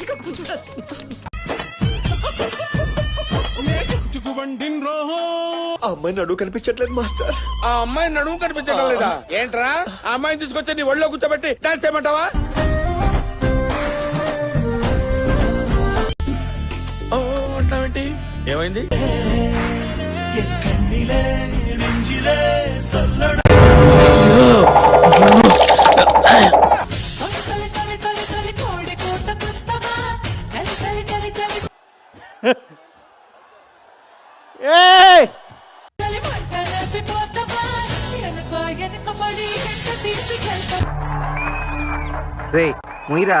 మంచిగా కూర్చుంటా. ఆ అమ్మాయి నడువు కనిపించట్లేదు మాస్టర్. ఆ అమ్మాయి నడుము కనిపించడం లేదా? ఏంట్రా ఆ అమ్మాయిని తీసుకొచ్చి నీ ఒళ్ళో కూర్చోబెట్టి డాన్స్ చేయమంటావా? అంటావేంటి? ఏమైంది? రే ముయిరా,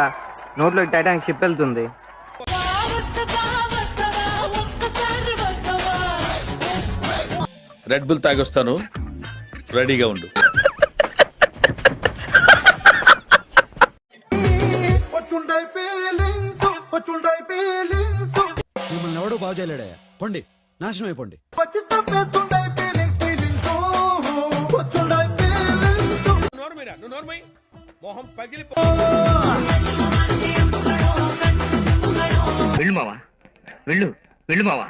నోట్లో టైటానిక్ షిప్ వెళ్తుంది. రెడ్ బుల్ తాగొస్తాను, రెడీగా ఉండు. మిమ్మల్ని ఎవడో బాగు చేయలేడా? పండి, నాశనం అయిపోండి. మొహం పగిలి వెళ్ళు మావా, వెళ్ళు వెళ్ళు మావా.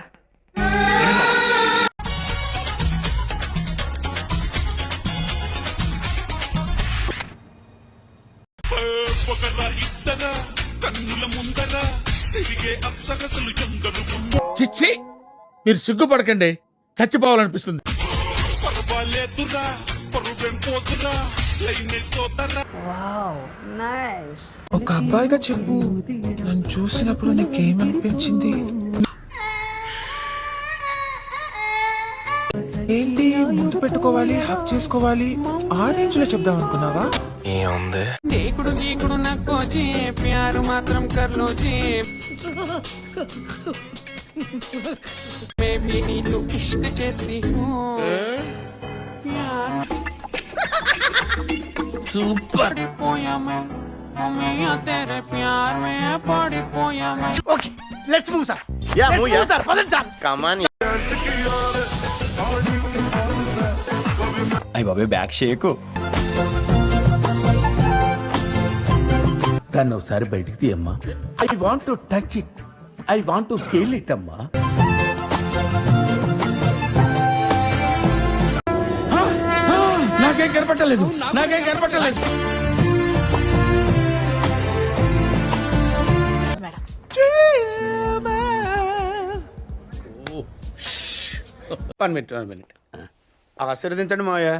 చిచ్చి, మీరు సిగ్గుపడకండి, చచ్చిపోవాలనిపిస్తుంది. ఒక అబ్బాయిగా చెప్పు, నన్ను చూసినప్పుడు నీకేమనిపించింది? ఏంటి ముందు పెట్టుకోవాలి, హక్ చేసుకోవాలి, ఆ రేంజ్ లో చెప్దాం అనుకున్నావా? దేకుడు గీకుడు నక్కోచి ప్యారు మాత్రం కర్లోచి मैं भी नहीं तो इश्क చేస్ती हूँ प्यार సూపర్. पड़िपोया मैं मिया तेरे प्यार में पड़िपोया मैं. Okay let's move sir. Yeah move sir. పదండి సార్. కమాన్. అయ్య బాబే, బ్యాక్ షేకు. దాన్ని ఒకసారి బయటికి తీయమ్మా. I want to touch it, I want to feel it అమ్మా. నాకేం కనపట్టలేదు, నాకేం కనపట్టలేదు. వన్ మినిట్ ఆశీర్వదించండి మావయ్య.